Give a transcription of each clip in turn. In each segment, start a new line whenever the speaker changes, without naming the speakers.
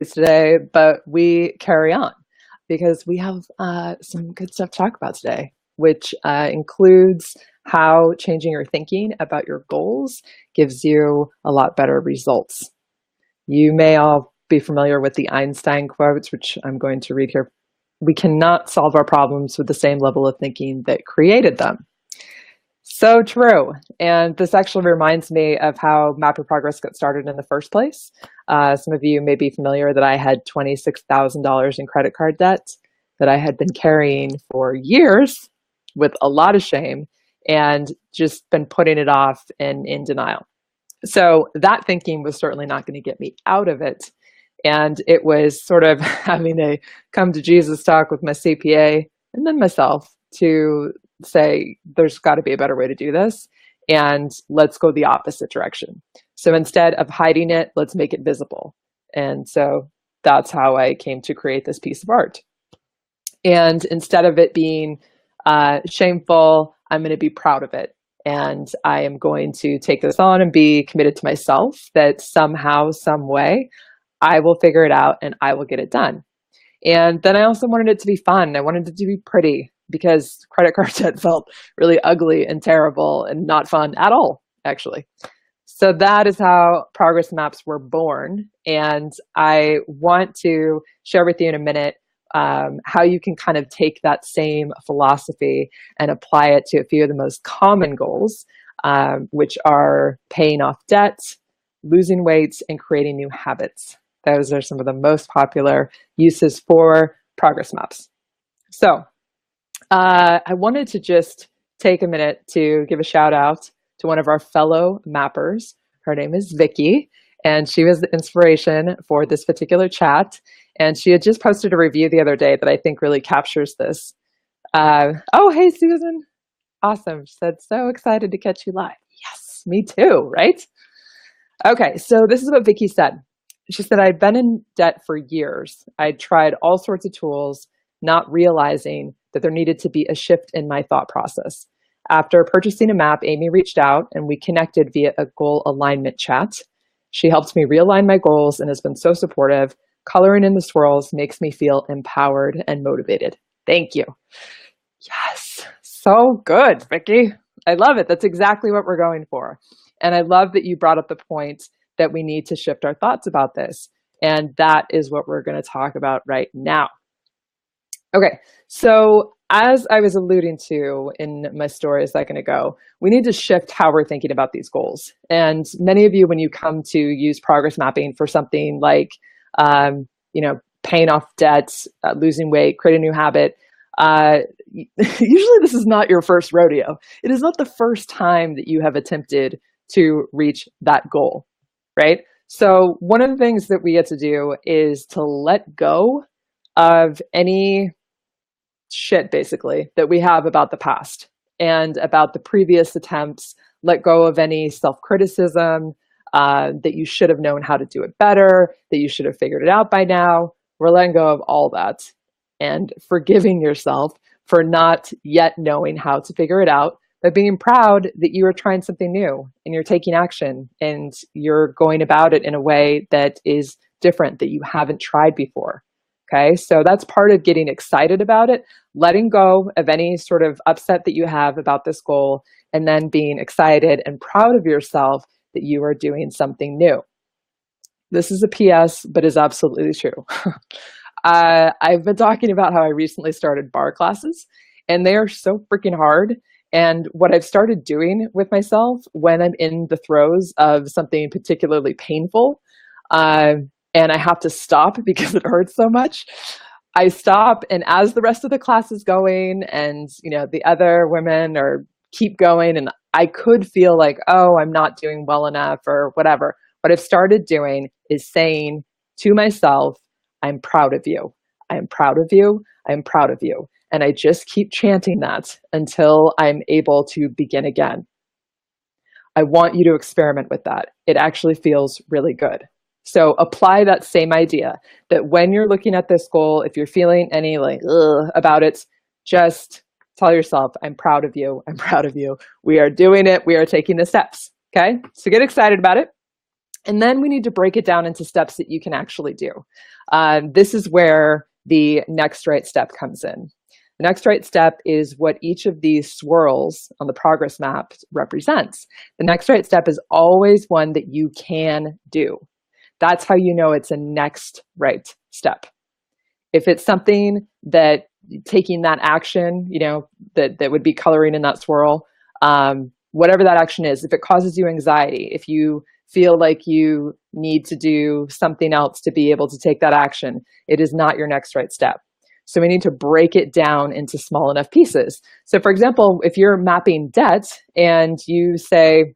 today, but we carry on because we have some good stuff to talk about today, which includes how changing your thinking about your goals gives you a lot better results. You may all be familiar with the Einstein quotes, which I'm going to read here. We cannot solve our problems with the same level of thinking that created them. So true. And this actually reminds me of how Map Your Progress got started in the first place. Some of you may be familiar that I had $26,000 in credit card debt that I had been carrying for years with a lot of shame and just been putting it off and in denial. So that thinking was certainly not going to get me out of it. And it was sort of having a come to Jesus talk with my CPA and then myself to say, there's got to be a better way to do this. And let's go the opposite direction. So instead of hiding it, let's make it visible. And so that's how I came to create this piece of art. And instead of it being shameful, I'm going to be proud of it. And I am going to take this on and be committed to myself that somehow, some way, I will figure it out and I will get it done. And then I also wanted it to be fun. I wanted it to be pretty because credit card debt felt really ugly and terrible and not fun at all, actually. So that is how progress maps were born. And I want to share with you in a minute how you can kind of take that same philosophy and apply it to a few of the most common goals, which are paying off debt, losing weight, and creating new habits. Those are some of the most popular uses for progress maps. So I wanted to just take a minute to give a shout out to one of our fellow mappers. Her name is Vicky, and she was the inspiration for this particular chat. And she had just posted a review the other day that I think really captures this. Oh, hey, Susan. Awesome. She said, so excited to catch you live. Yes, me too, right? Okay, so this is what Vicky said. She said, I'd been in debt for years. I'd tried all sorts of tools, not realizing that there needed to be a shift in my thought process. After purchasing a map, Amy reached out and we connected via a goal alignment chat. She helped me realign my goals and has been so supportive. Coloring in the swirls makes me feel empowered and motivated. Thank you. Yes, so good, Vicky. I love it. That's exactly what we're going for. And I love that you brought up the point that we need to shift our thoughts about this. And that is what we're going to talk about right now. Okay, so as I was alluding to in my story a second ago, we need to shift how we're thinking about these goals. And many of you, when you come to use progress mapping for something like, paying off debts, losing weight, create a new habit, usually this is not your first rodeo. It is not the first time that you have attempted to reach that goal, right? So one of the things that we get to do is to let go of any shit, basically, that we have about the past and about the previous attempts. Let go of any self-criticism, that you should have known how to do it better, that you should have figured it out by now. We're letting go of all that and forgiving yourself for not yet knowing how to figure it out, but being proud that you are trying something new and you're taking action and you're going about it in a way that is different, that you haven't tried before. Okay, so that's part of getting excited about it, letting go of any sort of upset that you have about this goal, and then being excited and proud of yourself that you are doing something new. This is a PS, but is absolutely true. I've been talking about how I recently started barre classes, and they are so freaking hard. And what I've started doing with myself when I'm in the throes of something particularly painful, and I have to stop because it hurts so much, I stop, and as the rest of the class is going and the other women are keep going, and I could feel like, oh, I'm not doing well enough or whatever. What I've started doing is saying to myself, I'm proud of you. I'm proud of you. I'm proud of you. And I just keep chanting that until I'm able to begin again. I want you to experiment with that. It actually feels really good. So apply that same idea that when you're looking at this goal, if you're feeling any like about it, just tell yourself, I'm proud of you. I'm proud of you. We are doing it. We are taking the steps. Okay. So get excited about it. And then we need to break it down into steps that you can actually do. This is where the next right step comes in. The next right step is what each of these swirls on the progress map represents. The next right step is always one that you can do. That's how you know it's a next right step. If it's something that taking that action, that would be coloring in that swirl, whatever that action is, if it causes you anxiety, if you feel like you need to do something else to be able to take that action, it is not your next right step. So we need to break it down into small enough pieces. So for example, if you're mapping debt and you say,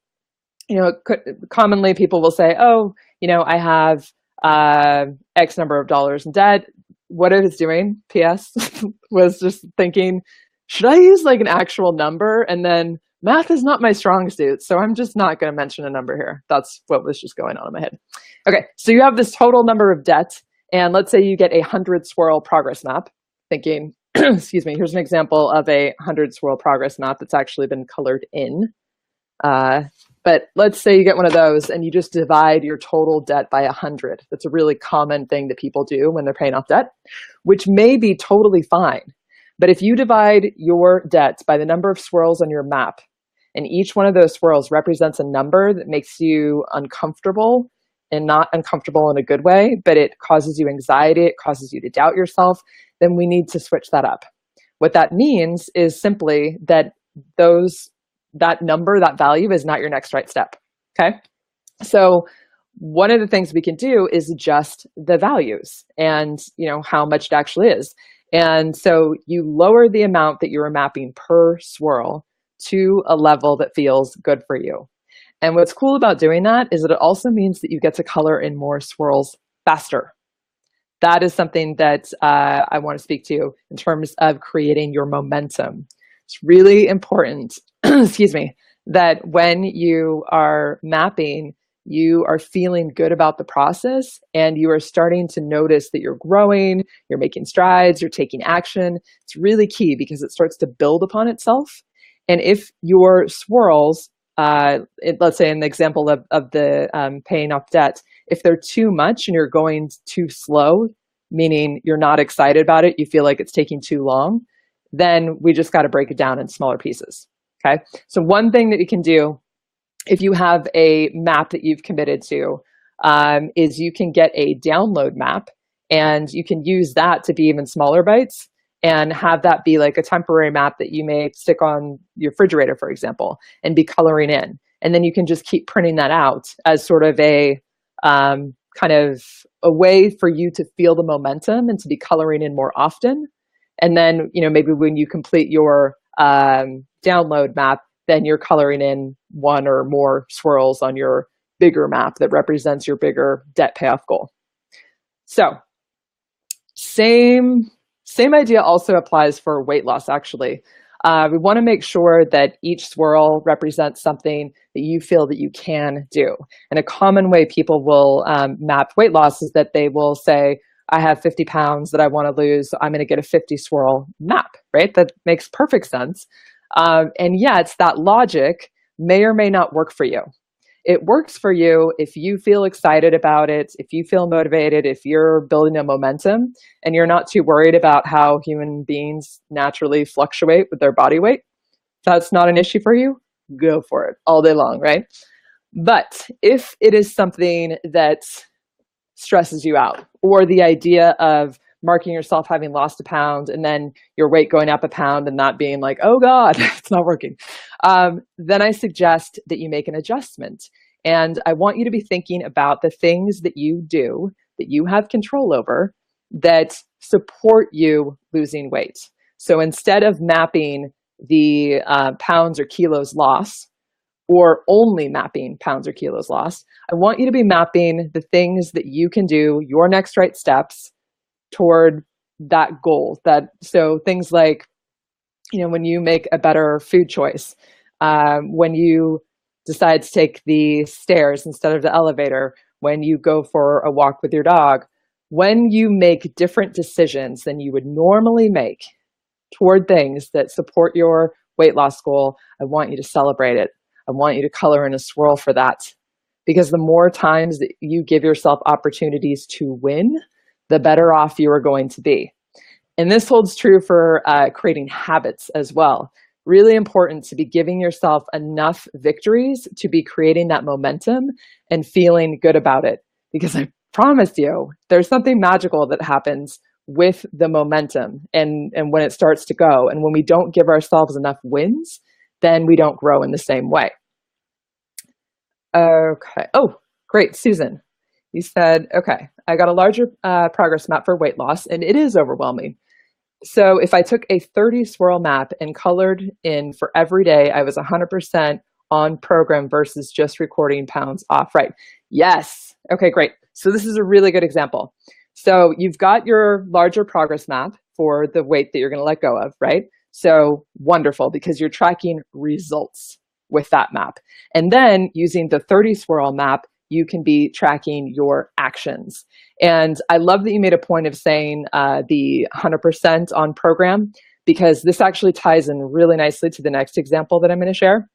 commonly people will say, oh, I have X number of dollars in debt. What it is doing, PS, was just thinking, should I use like an actual number? And then math is not my strong suit, so I'm just not going to mention a number here. That's what was just going on in my head. Okay, so you have this total number of debt, and let's say you get a 100 swirl progress map, thinking, excuse me, here's an example of a 100 swirl progress map that's actually been colored in. But let's say you get one of those and you just divide your total debt by 100. That's a really common thing that people do when they're paying off debt, which may be totally fine. But if you divide your debt by the number of swirls on your map, and each one of those swirls represents a number that makes you uncomfortable, and not uncomfortable in a good way, but it causes you anxiety, it causes you to doubt yourself, then we need to switch that up. What that means is simply that that number, that value is not your next right step, okay? So one of the things we can do is adjust the values and how much it actually is. And so you lower the amount that you're mapping per swirl to a level that feels good for you. And what's cool about doing that is that it also means that you get to color in more swirls faster. That is something that I want to speak to in terms of creating your momentum. It's really important, excuse me, that when you are mapping, you are feeling good about the process and you are starting to notice that you're growing, you're making strides, you're taking action. It's really key because it starts to build upon itself. And if your swirls, let's say in the example of the paying off debt, if they're too much and you're going too slow, meaning you're not excited about it, you feel like it's taking too long, then we just got to break it down in smaller pieces. Okay. So one thing that you can do if you have a map that you've committed to is you can get a download map and you can use that to be even smaller bites and have that be like a temporary map that you may stick on your refrigerator, for example, and be coloring in. And then you can just keep printing that out as sort of a kind of a way for you to feel the momentum and to be coloring in more often. And then, maybe when you complete your download map, then you're coloring in one or more swirls on your bigger map that represents your bigger debt payoff goal. So same idea also applies for weight loss, actually. We want to make sure that each swirl represents something that you feel that you can do. And a common way people will map weight loss is that they will say, I have 50 pounds that I want to lose, so I'm going to get a 50 swirl map, right? That makes perfect sense. And yet that logic may or may not work for you. It works for you if you feel excited about it, if you feel motivated, if you're building a momentum and you're not too worried about how human beings naturally fluctuate with their body weight. If that's not an issue for you, go for it all day long, right? But if it is something that stresses you out, or the idea of marking yourself having lost a pound and then your weight going up a pound and not being like, oh God, it's not working, then I suggest that you make an adjustment. And I want you to be thinking about the things that you do that you have control over that support you losing weight. So instead of mapping the pounds or kilos loss, or only mapping pounds or kilos lost, I want you to be mapping the things that you can do, your next right steps toward that goal. So things like, when you make a better food choice, when you decide to take the stairs instead of the elevator, when you go for a walk with your dog, when you make different decisions than you would normally make toward things that support your weight loss goal, I want you to celebrate it. I want you to color in a swirl for that. because the more times that you give yourself opportunities to win, the better off you are going to be. And this holds true for creating habits as well. Really important to be giving yourself enough victories to be creating that momentum and feeling good about it. Because I promise you, there's something magical that happens with the momentum and when it starts to go. And when we don't give ourselves enough wins, then we don't grow in the same way. Okay. Oh, great. Susan, you said, okay, I got a larger progress map for weight loss, and it is overwhelming. So if I took a 30 swirl map and colored in for every day, I was 100% on program versus just recording pounds off. Right. Yes. Okay, great. So this is a really good example. So you've got your larger progress map for the weight that you're going to let go of, right? So wonderful, because you're tracking results with that map. And then using the 30 swirl map, you can be tracking your actions. And I love that you made a point of saying the 100% on program, because this actually ties in really nicely to the next example that I'm going to share.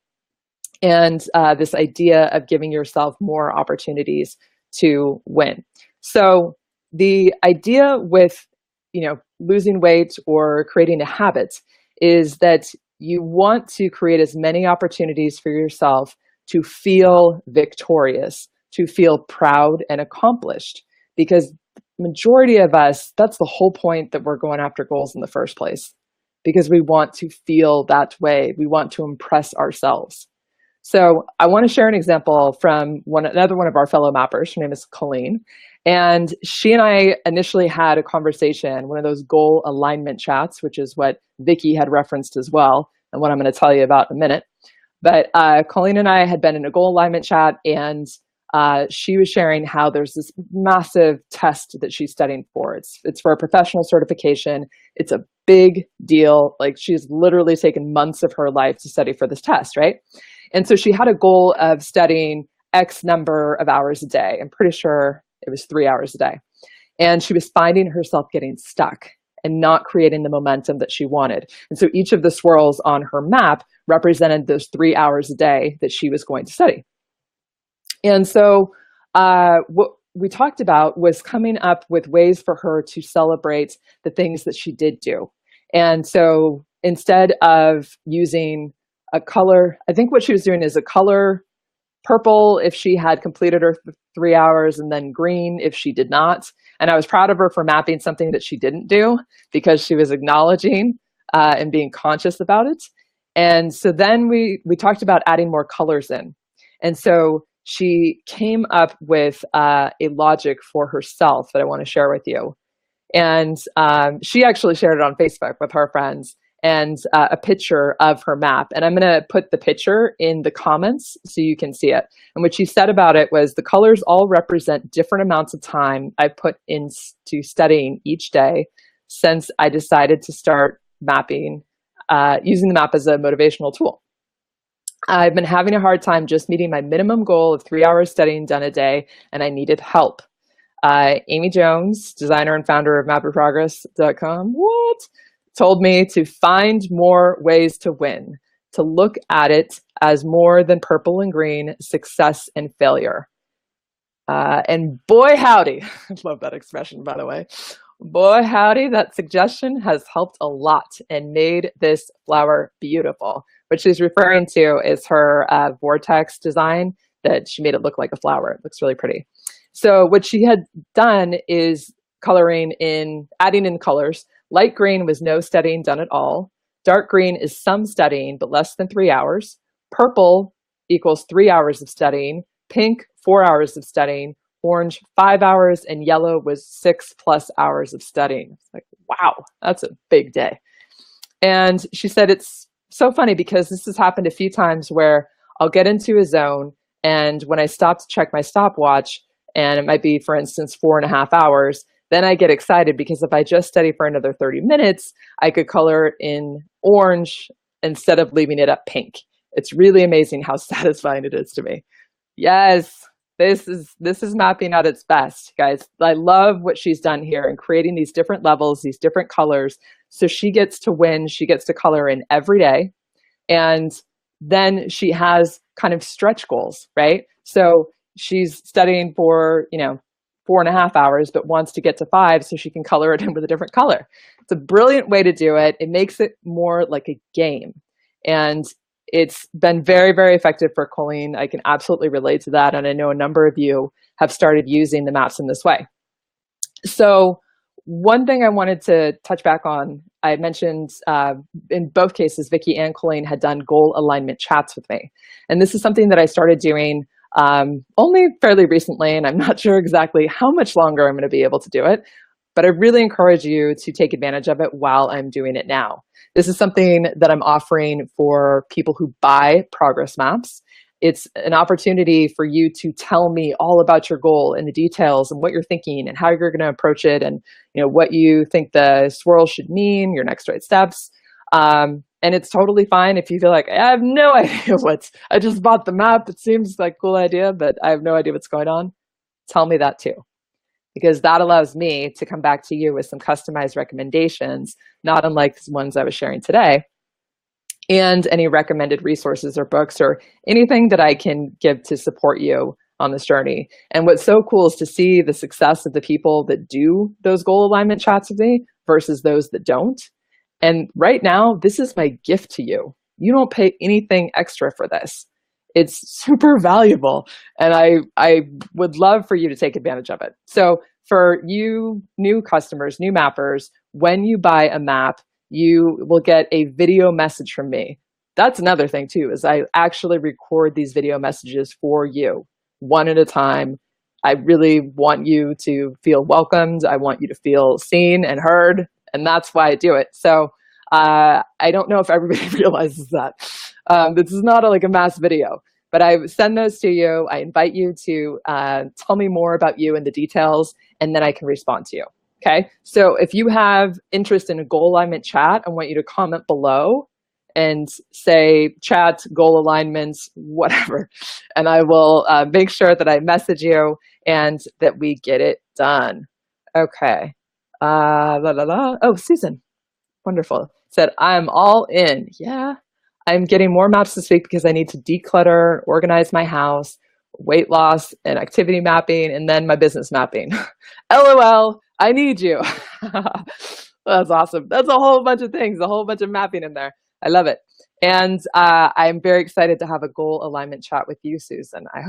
And this idea of giving yourself more opportunities to win. So the idea with, losing weight or creating a habit is that you want to create as many opportunities for yourself to feel victorious, to feel proud and accomplished, because the majority of us, that's the whole point that we're going after goals in the first place, because we want to feel that way. We want to impress ourselves. So I want to share an example from another one of our fellow mappers. Her name is Colleen. And she and I initially had a conversation, one of those goal alignment chats, which is what Vicky had referenced as well, and what I'm going to tell you about in a minute. But Colleen and I had been in a goal alignment chat, and she was sharing how there's this massive test that she's studying for. It's for a professional certification. It's a big deal. Like, she's literally taken months of her life to study for this test, right? And so she had a goal of studying X number of hours a day. I'm pretty sure it was 3 hours a day. And she was finding herself getting stuck and not creating the momentum that she wanted. And so each of the swirls on her map represented those 3 hours a day that she was going to study. And so what we talked about was coming up with ways for her to celebrate the things that she did do. And so instead of using a color, I think what she was doing is a color purple if she had completed her 3 hours, and then green if she did not. And I was proud of her for mapping something that she didn't do, because she was acknowledging and being conscious about it. And so then we talked about adding more colors in. And so she came up with a logic for herself that I want to share with you. And she actually shared it on Facebook with her friends, and a picture of her map. And I'm going to put the picture in the comments so you can see it. And what she said about it was, the colors all represent different amounts of time I put into studying each day since I decided to start mapping, using the map as a motivational tool. I've been having a hard time just meeting my minimum goal of 3 hours studying done a day, and I needed help. Amy Jones, designer and founder of mapperprogress.com, told me to find more ways to win, to look at it as more than purple and green, success and failure. And boy, howdy, I love that expression, by the way. Boy, howdy, that suggestion has helped a lot and made this flower beautiful. What she's referring to is her vortex design, that she made it look like a flower. It looks really pretty. So what she had done is adding in colors. Light green was no studying done at all. Dark green is some studying, but less than 3 hours. Purple equals 3 hours of studying. Pink, 4 hours of studying. Orange, 5 hours. And yellow was 6+ hours of studying. It's like, wow, that's a big day. And she said it's so funny, because this has happened a few times where I'll get into a zone, and when I stop to check my stopwatch, and it might be, for instance, 4.5 hours, then I get excited, because if I just study for another 30 minutes, I could color it in orange instead of leaving it up pink. It's really amazing how satisfying it is to me. Yes, this is mapping at its best, guys. I love what she's done here in creating these different levels, these different colors. So she gets to win, she gets to color in every day. And then she has kind of stretch goals, right? So she's studying for, 4.5 hours, but wants to get to 5 so she can color it in with a different color. It's a brilliant way to do it. It makes it more like a game. And it's been very, very effective for Colleen. I can absolutely relate to that. And I know a number of you have started using the maps in this way. So one thing I wanted to touch back on, I mentioned in both cases, Vicki and Colleen had done goal alignment chats with me. And this is something that I started doing only fairly recently, and I'm not sure exactly how much longer I'm going to be able to do it, but I really encourage you to take advantage of it while I'm doing it now. This is something that I'm offering for people who buy progress maps. It's an opportunity for you to tell me all about your goal and the details and what you're thinking and how you're going to approach it, and what you think the swirl should mean, your next right steps. And it's totally fine if you feel like, I have no idea I just bought the map. It seems like a cool idea, but I have no idea what's going on. Tell me that too, because that allows me to come back to you with some customized recommendations, not unlike the ones I was sharing today, and any recommended resources or books or anything that I can give to support you on this journey. And what's so cool is to see the success of the people that do those goal alignment chats with me versus those that don't. And right now, this is my gift to you. You don't pay anything extra for this. It's super valuable, and I would love for you to take advantage of it. So for you new customers, new mappers, when you buy a map, you will get a video message from me. That's another thing too, is I actually record these video messages for you, one at a time. I really want you to feel welcomed. I want you to feel seen and heard, and that's why I do it. So I don't know if everybody realizes that. This is not like a mass video, but I send those to you. I invite you to tell me more about you and the details, and then I can respond to you. Okay, so if you have interest in a goal alignment chat, I want you to comment below and say chat, goal alignments, whatever. And I will make sure that I message you and that we get it done. Okay. Oh, Susan, wonderful. Said, I'm all in. Yeah, I'm getting more maps this week because I need to declutter, organize my house, weight loss and activity mapping, and then my business mapping. LOL, I need you. That's awesome. That's a whole bunch of things, a whole bunch of mapping in there. I love it. And I'm very excited to have a goal alignment chat with you, Susan. I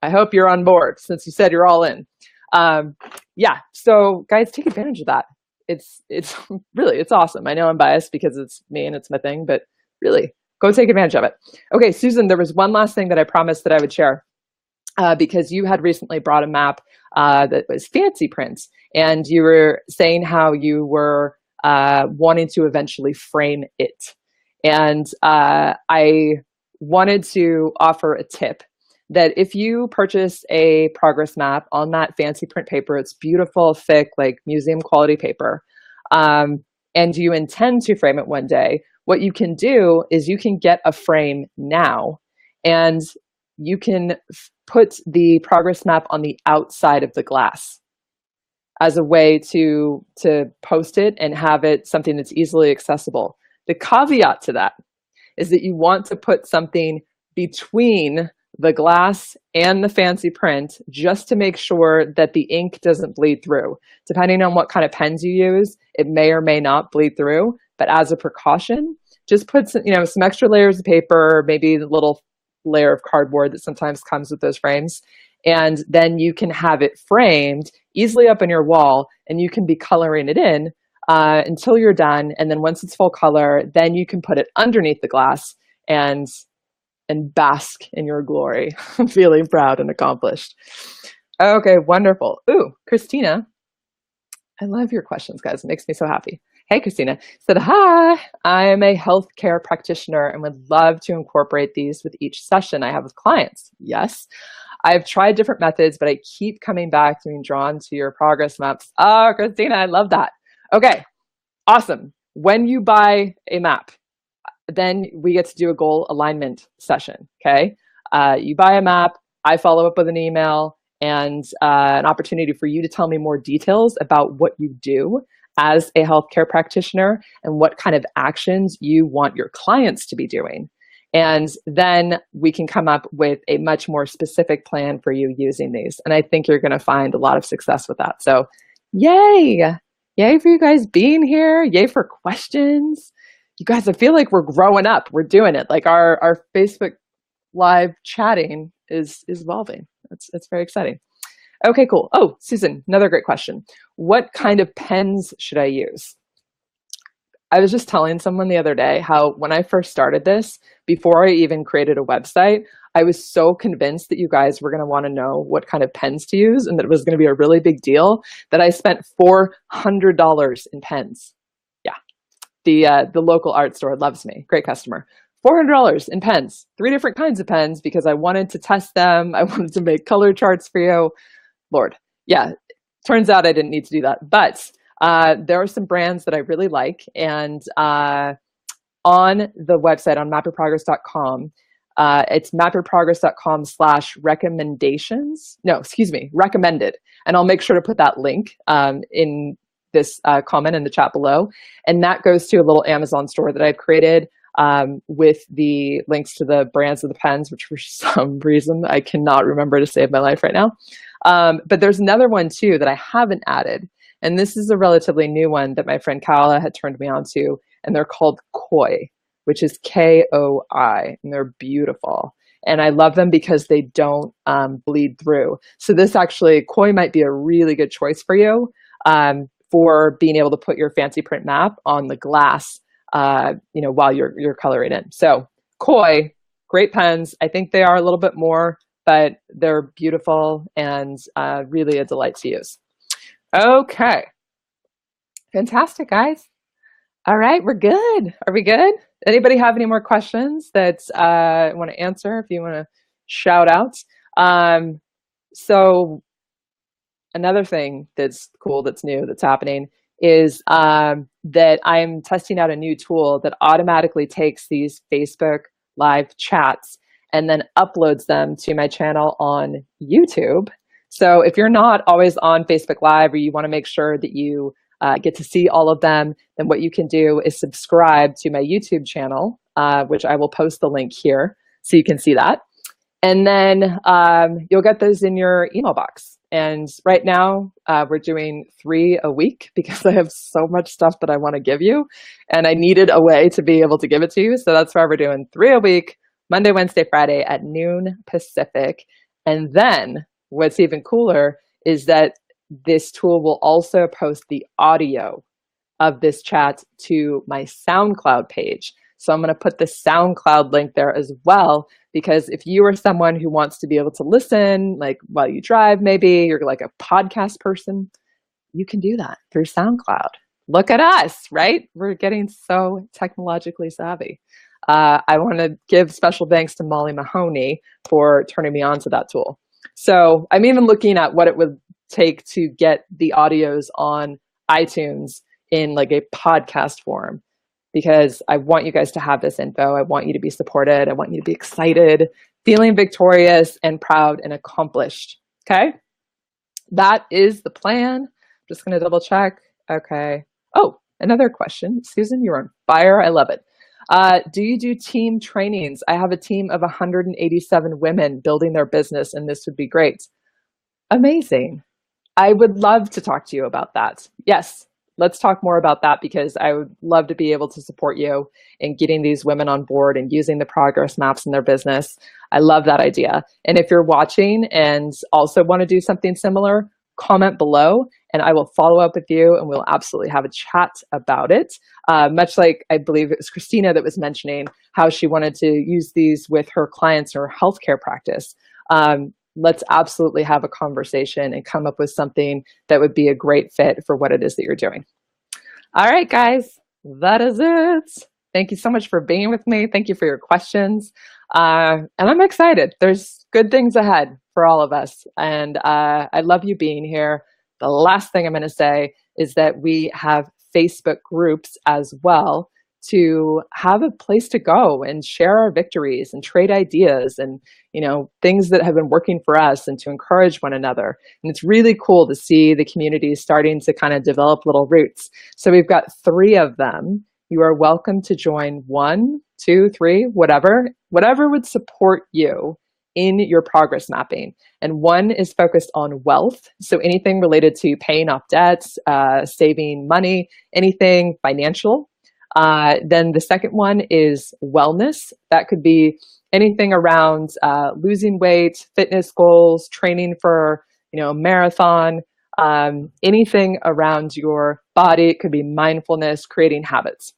hope you're on board since you said you're all in. Yeah, so guys, take advantage of that. It's really, it's awesome. I know I'm biased because it's me and it's my thing, but really, go take advantage of it. Okay, Susan, there was one last thing that I promised that I would share. Because you had recently brought a map that was fancy print, and you were saying how you were wanting to eventually frame it. And I wanted to offer a tip that if you purchase a progress map on that fancy print paper, it's beautiful, thick, like museum quality paper, and you intend to frame it one day, what you can do is you can get a frame now, and you can put the progress map on the outside of the glass as a way to post it and have it something that's easily accessible. The caveat to that is that you want to put something between the glass and the fancy print just to make sure that the ink doesn't bleed through. Depending on what kind of pens you use, it may or may not bleed through, but as a precaution, just put some extra layers of paper, maybe a little layer of cardboard that sometimes comes with those frames, and then you can have it framed easily up on your wall, and you can be coloring it in until you're done, and then once it's full color, then you can put it underneath the glass and bask in your glory, feeling proud and accomplished. Okay, wonderful. Ooh, Christina, I love your questions, guys. It makes me so happy. Hey, Christina said, hi, I am a healthcare practitioner and would love to incorporate these with each session I have with clients. Yes, I've tried different methods, but I keep coming back to being drawn to your progress maps. Oh, Christina, I love that. Okay, awesome. When you buy a map, then we get to do a goal alignment session, okay? You buy a map, I follow up with an email and an opportunity for you to tell me more details about what you do as a healthcare practitioner and what kind of actions you want your clients to be doing. And then we can come up with a much more specific plan for you using these. And I think you're going to find a lot of success with that. So yay! Yay for you guys being here. Yay for questions. You guys, I feel like we're growing up. We're doing it. Like our Facebook live chatting is evolving. It's very exciting. Okay, cool. Oh, Susan, another great question. What kind of pens should I use? I was just telling someone the other day how when I first started this, before I even created a website, I was so convinced that you guys were going to want to know what kind of pens to use and that it was going to be a really big deal that I spent $400 in pens. Yeah, the local art store loves me. Great customer. $400 in pens, 3 different kinds of pens because I wanted to test them. I wanted to make color charts for you. Lord, yeah, turns out I didn't need to do that. But there are some brands that I really like. And on the website, on mapyourprogress.com, it's mapyourprogress.com/recommendations. No, excuse me, recommended. And I'll make sure to put that link in this comment in the chat below. And that goes to a little Amazon store that I've created with the links to the brands of the pens, which for some reason I cannot remember to save my life right now. But there's another one too that I haven't added. And this is a relatively new one that my friend Kala had turned me on to, and they're called Koi, which is Koi, and they're beautiful. And I love them because they don't bleed through. So this actually, Koi might be a really good choice for you for being able to put your fancy print map on the glass, while you're coloring in. So Koi, great pens. I think they are a little bit more, but they're beautiful and really a delight to use. Okay. Fantastic, guys. All right, we're good. Are we good? Anybody have any more questions that want to answer if you want to shout out? So another thing that's cool, that's new, that's happening is that I'm testing out a new tool that automatically takes these Facebook live chats and then uploads them to my channel on YouTube. So if you're not always on Facebook Live or you want to make sure that you get to see all of them, then what you can do is subscribe to my YouTube channel, which I will post the link here so you can see that. And then you'll get those in your email box. And right now we're doing 3 a week because I have so much stuff that I want to give you and I needed a way to be able to give it to you. So that's why we're doing 3 a week, Monday, Wednesday, Friday at noon Pacific. And then what's even cooler is that this tool will also post the audio of this chat to my SoundCloud page. So I'm going to put the SoundCloud link there as well, because if you are someone who wants to be able to listen, like while you drive, maybe you're like a podcast person, you can do that through SoundCloud. Look at us, right? We're getting so technologically savvy. I want to give special thanks to Molly Mahoney for turning me on to that tool. So I'm even looking at what it would take to get the audios on iTunes in like a podcast form, because I want you guys to have this info. I want you to be supported. I want you to be excited, feeling victorious and proud and accomplished. Okay. That is the plan. Just going to double check. Okay. Oh, another question. Susan, you're on fire. I love it. Do you do team trainings? I have a team of 187 women building their business, and this would be great. Amazing. I would love to talk to you about that. Yes, let's talk more about that, because I would love to be able to support you in getting these women on board and using the progress maps in their business. I love that idea. And if you're watching and also want to do something similar, comment below and I will follow up with you and we'll absolutely have a chat about it. Much like I believe it was Christina that was mentioning how she wanted to use these with her clients or healthcare practice. Let's absolutely have a conversation and come up with something that would be a great fit for what it is that you're doing. All right, guys, that is it. Thank you so much for being with me. Thank you for your questions. And I'm excited. There's good things ahead for all of us. And I love you being here. The last thing I'm going to say is that we have Facebook groups as well to have a place to go and share our victories and trade ideas and, you know, things that have been working for us and to encourage one another. And it's really cool to see the community starting to kind of develop little roots. So we've got 3 of them you are welcome to join one, two, three, whatever would support you in your progress mapping. And one is focused on wealth. So anything related to paying off debts, saving money, anything financial. Then the second one is wellness. That could be anything around losing weight, fitness goals, training for marathon, anything around your body. It could be mindfulness, creating habits.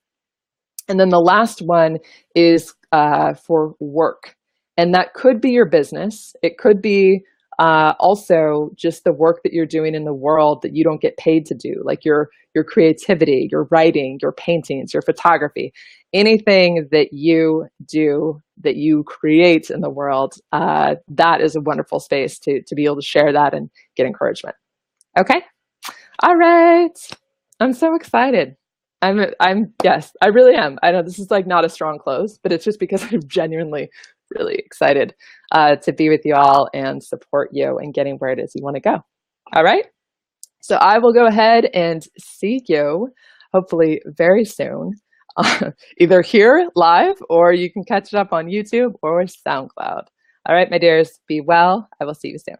And then the last one is for work. And that could be your business. It could be also just the work that you're doing in the world that you don't get paid to do, like your creativity, your writing, your paintings, your photography, anything that you do, that you create in the world. That is a wonderful space to be able to share that and get encouragement. Okay. All right. I'm so excited. Yes, I really am. I know this is like not a strong close, but it's just because I'm genuinely really excited to be with you all and support you in getting where it is you want to go. All right. So I will go ahead and see you hopefully very soon, either here live or you can catch it up on YouTube or SoundCloud. All right, my dears, be well. I will see you soon.